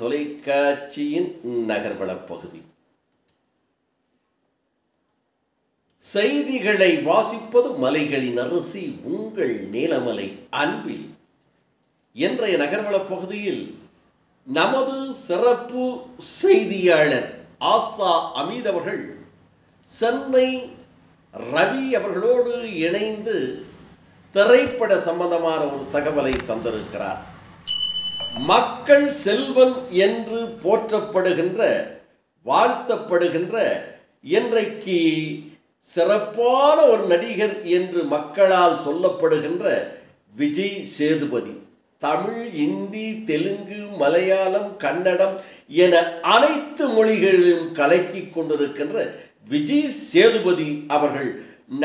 தொலைக்காட்சியின் நகர்வளப் பகுதி. செய்திகளை வாசிப்பது மலைகளின் அரசி உங்கள் நீலமலை அன்பில். இன்றைய நகர்வளப் பகுதியில் நமது சிறப்பு செய்தியாளர் ஆசா அமீத் அவர்கள் சென்னை ரவி அவர்களோடு இணைந்து திரைப்பட சம்பந்தமான ஒரு தகவலை தந்திருக்கிறார். மக்கள் செல்வன் என்று போற்றப்படுகின்ற வாழ்த்தப்படுகின்ற இன்றைக்கு சிறப்பான ஒரு நடிகர் என்று மக்களால் சொல்லப்படுகின்ற விஜய் சேதுபதி தமிழ், இந்தி, தெலுங்கு, மலையாளம், கன்னடம் என அனைத்து மொழிகளிலும் கலக்கி கொண்டிருக்கின்ற விஜய் சேதுபதி அவர்கள்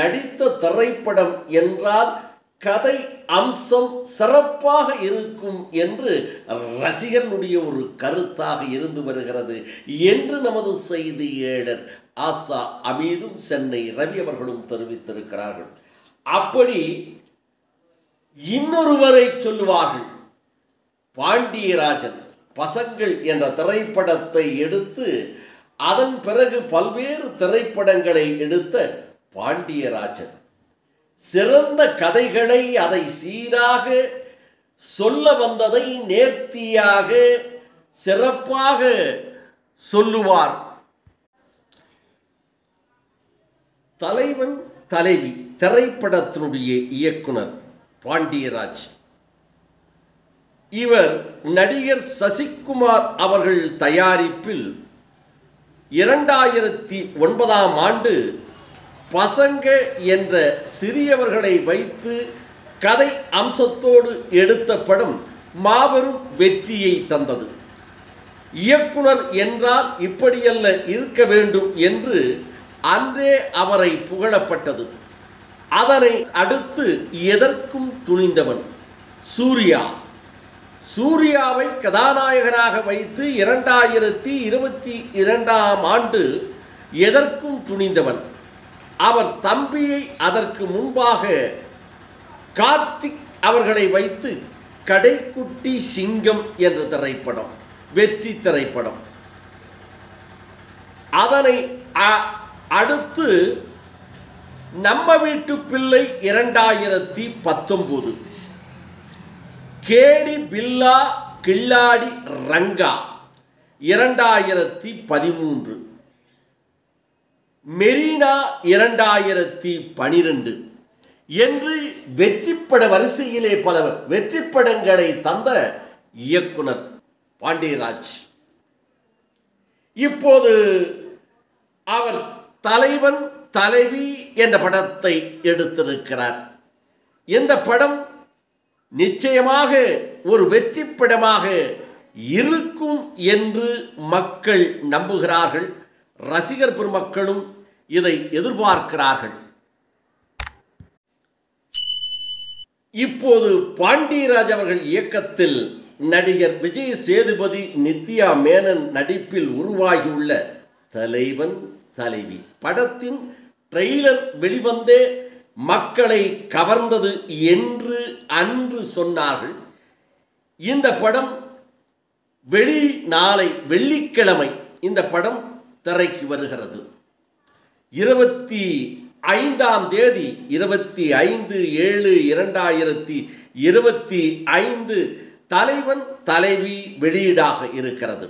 நடித்த திரைப்படம் என்றால் கதை அம்சம் சிறப்பாக இருக்கும் என்று ரசிகனுடைய ஒரு கருத்தாக இருந்து வருகிறது என்று நமது செய்தியாளர் ஆசா அமீதும் சென்னை ரவி அவர்களும் தெரிவித்திருக்கிறார்கள். அப்படி இன்னொருவரை சொல்லுவார்கள். பாண்டியராஜன் பசங்கள் என்ற திரைப்படத்தை எடுத்து அதன் பிறகு பல்வேறு திரைப்படங்களை எடுத்த பாண்டியராஜன் சிறந்த கதைகளை அதை சீராக சொல்ல வந்ததை நேர்த்தியாக சிறப்பாக சொல்லுவார். தலைவன் தலைவி திரைப்படத்தினுடைய இயக்குனர் பாண்டியராஜ். இவர் நடிகர் சசிகுமார் அவர்கள் தயாரிப்பில் 2009ஆம் ஆண்டு பசங்க என்ற சிறியவர்களை வைத்து கதை அம்சத்தோடு எடுத்த படம் மாபெரும் வெற்றியை தந்தது. இயக்குனர் என்றால் இப்படியல்ல இருக்க வேண்டும் என்று அன்றே அவரை புகழப்பட்டது. அதனை அடுத்து எதற்கும் துணிந்தவன் சூர்யாவை கதாநாயகனாக வைத்து 2022ஆம் ஆண்டு எதற்கும் துணிந்தவன். அவர் தம்பியை அதற்கு முன்பாக கார்த்திக் அவர்களை வைத்து கடைக்குட்டி சிங்கம் என்ற திரைப்படம் வெற்றி திரைப்படம். அதனை அடுத்து நம்ம வீட்டு பிள்ளை 2019, கேடி பில்லா கில்லாடி ரங்கா 2013, மெரினா 2012 என்று வெற்றிப்பட வரிசையிலே பல வெற்றிப்படங்களை தந்த இயக்குனர் பாண்டியராஜ். இப்போது அவர் தலைவன் தலைவி என்ற படத்தை எடுத்திருக்கிறார். இந்த படம் நிச்சயமாக ஒரு வெற்றி படமாக இருக்கும் என்று மக்கள் நம்புகிறார்கள். ரசிகர் பெருமக்களும் இதை எதிர்பார்க்கிறார்கள். இப்போது பாண்டியராஜ் அவர்கள் இயக்கத்தில் நடிகர் விஜய் சேதுபதி, நித்யா மேனன் நடிப்பில் உருவாகியுள்ள தலைவன் தலைவி படத்தின் ட்ரெய்லர் வெளிவந்தே மக்களை கவர்ந்தது என்று அன்று சொன்னார்கள். இந்த படம் நாளை வெள்ளிக்கிழமை இந்த படம் திரைக்கு வருகிறது. 25ஆம் தேதி 25/7/2025 தலைவன் தலைவி வெளியீடாக இருக்கிறது.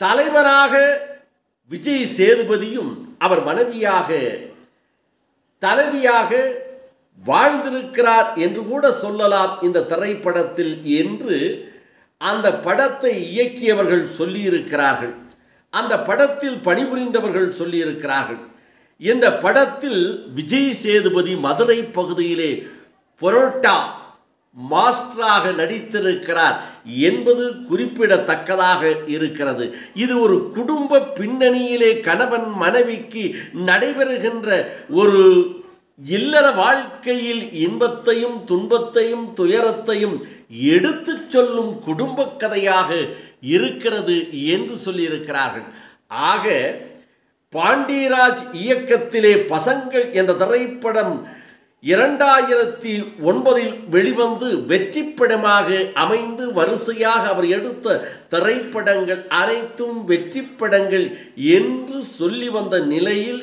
தலைவராக விஜய் சேதுபதியும் அவர் மனைவியாக தலைவியாக வாழ்ந்திருக்கிறார் என்று கூட சொல்லலாம் இந்த திரைப்படத்தில் என்று அந்த படத்தை இயக்கியவர்கள் சொல்லியிருக்கிறார்கள். அந்த படத்தில் பணிபுரிந்தவர்கள் சொல்லியிருக்கிறார்கள். இந்த படத்தில் விஜய் சேதுபதி மதுரை பகுதியிலே பரோட்டா மாஸ்டராக நடித்திருக்கிறார் என்பது குறிப்பிடத்தக்கதாக இருக்கிறது. இது ஒரு குடும்ப பின்னணியிலே கணவன் மனைவிக்கு நடைபெறுகின்ற ஒரு இல்லற வாழ்க்கையில் இன்பத்தையும் துன்பத்தையும் துயரத்தையும் எடுத்துச் சொல்லும் குடும்ப கதையாக இருக்கிறது என்று சொல்லியிருக்கிறார்கள். ஆக பாண்டியராஜ் இயக்கத்திலே பசங்கள் என்ற திரைப்படம் 2009 வெளிவந்து வெற்றி படமாக அமைந்து வரிசையாக அவர் எடுத்த திரைப்படங்கள் அனைத்தும் வெற்றி படங்கள் என்று சொல்லி வந்த நிலையில்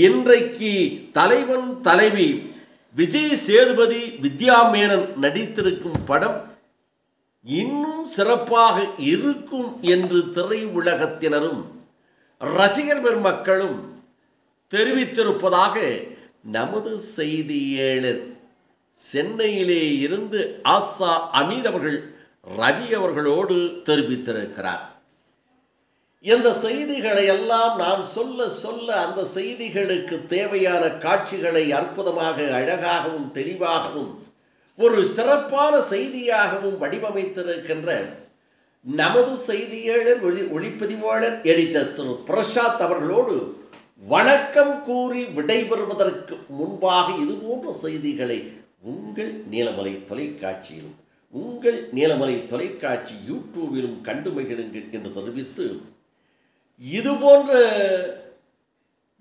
இன்றைக்கு தலைவன் தலைவி விஜய் சேதுபதி வித்யா மேனன் நடித்திருக்கும் படம் இன்னும் சிறப்பாக இருக்கும் என்று திரையுலகத்தினரும் ரசிகர் பெருமக்களும் தெரிவித்திருப்பதாக நமது செய்தியாளர் சென்னையிலே இருந்து ஆசா அமீத் அவர்கள் ரவி அவர்களோடு தெரிவித்திருக்கிறார். இந்த செய்திகளை எல்லாம் நான் சொல்ல சொல்ல அந்த செய்திகளுக்கு தேவையான காட்சிகளை அற்புதமாக அழகாகவும் தெளிவாகவும் ஒரு சிறப்பான செய்தியாகவும் வடிவமைத்திருக்கின்ற நமது செய்தியாளர் ஒளிப்பதிவாளர் எடிட்டர் திரு பிரசாத் அவர்களோடு வணக்கம் கூறி விடைபெறுவதற்கு முன்பாக இதுபோன்ற செய்திகளை உங்கள் நீலமலை தொலைக்காட்சியிலும் உங்கள் நீலமலை தொலைக்காட்சி யூடியூபிலும் கண்டு மகிழுங்கள் என்று தெரிவித்து, இதுபோன்ற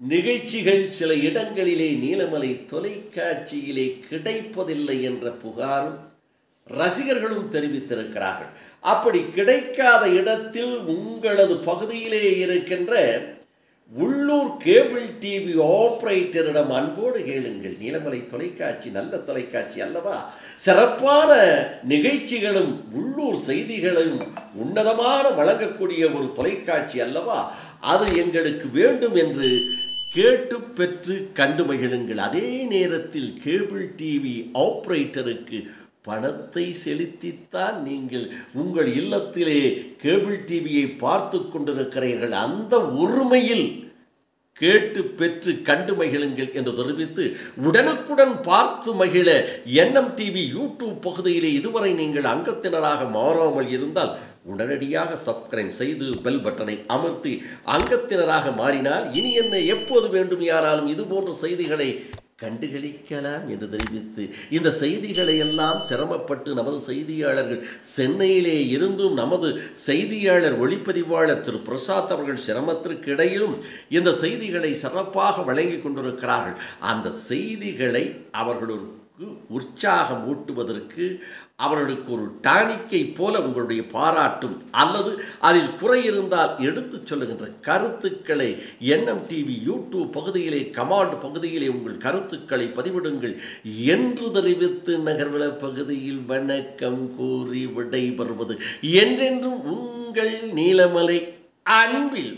நிகழ்ச்சிகள் சில இடங்களிலே நீலமலை தொலைக்காட்சியிலே கிடைப்பதில்லை என்ற புகாரும் ரசிகர்களும் தெரிவித்திருக்கிறார்கள். அப்படி கிடைக்காத இடத்தில் உங்களது பகுதியிலே இருக்கின்ற உள்ளூர் கேபிள் டிவி ஆபரேட்டரிடம் அன்போடு கேளுங்கள். நீலமலை தொலைக்காட்சி நல்ல தொலைக்காட்சி அல்லவா? சிறப்பான நிகழ்ச்சிகளும் உள்ளூர் செய்திகளும் உன்னதமான வழங்கக்கூடிய ஒரு தொலைக்காட்சி அல்லவா? அது எங்களுக்கு வேண்டும் என்று கேட்டு பெற்று கண்டு மகிழுங்கள். அதே நேரத்தில் கேபிள் டிவி ஆபரேட்டருக்கு பணத்தை செலுத்தித்தான் நீங்கள் உங்கள் இல்லத்திலே கேபிள் டிவியை பார்த்து கொண்டிருக்கிறீர்கள். அந்த உரிமையில் கேட்டு பெற்று கண்டு மகிழுங்கள் என்று தெரிவித்து, உடனுக்குடன் பார்த்து மகிழ என்எம் டிவி யூடியூப் பகுதியிலே இதுவரை நீங்கள் அங்கத்தினராக மாறாமல் இருந்தால் உடனடியாக சப்ஸ்கிரைப் செய்து பெல் பட்டனை அமர்த்தி அங்கத்தினராக மாறினால் இனி என்ன எப்போது வேண்டுமானாலும் இதுபோன்ற செய்திகளை கண்டுகளிக்கலாம் என்று தெரிவித்து, இந்த செய்திகளை எல்லாம் சிரமப்பட்டு நமது செய்தியாளர்கள் சென்னையிலே இருந்தும் நமது செய்தியாளர் ஒளிப்பதிவாளர் திரு பிரசாத் அவர்கள் சிரமத்திற்கு இடையிலும் இந்த செய்திகளை சிறப்பாக வழங்கி கொண்டிருக்கிறார்கள். அந்த செய்திகளை அவர்களுக்கு உற்சாகம் ஊட்டுவதற்கு அவர்களுக்கு ஒரு டானிக்கை போல உங்களுடைய பாராட்டும் அல்லது அதில் குறை இருந்தால் எடுத்துச் சொல்லுகின்ற கருத்துக்களை என்எம் டிவி யூடியூப் பகுதியிலே கமாண்ட் பகுதியிலே உங்கள் கருத்துக்களை பதிவிடுங்கள் என்று தெரிவித்து நகர்வள பகுதியில் வணக்கம் கூறி விடைபெறுவது என்றென்றும் உங்கள் நீலமலை அன்பில்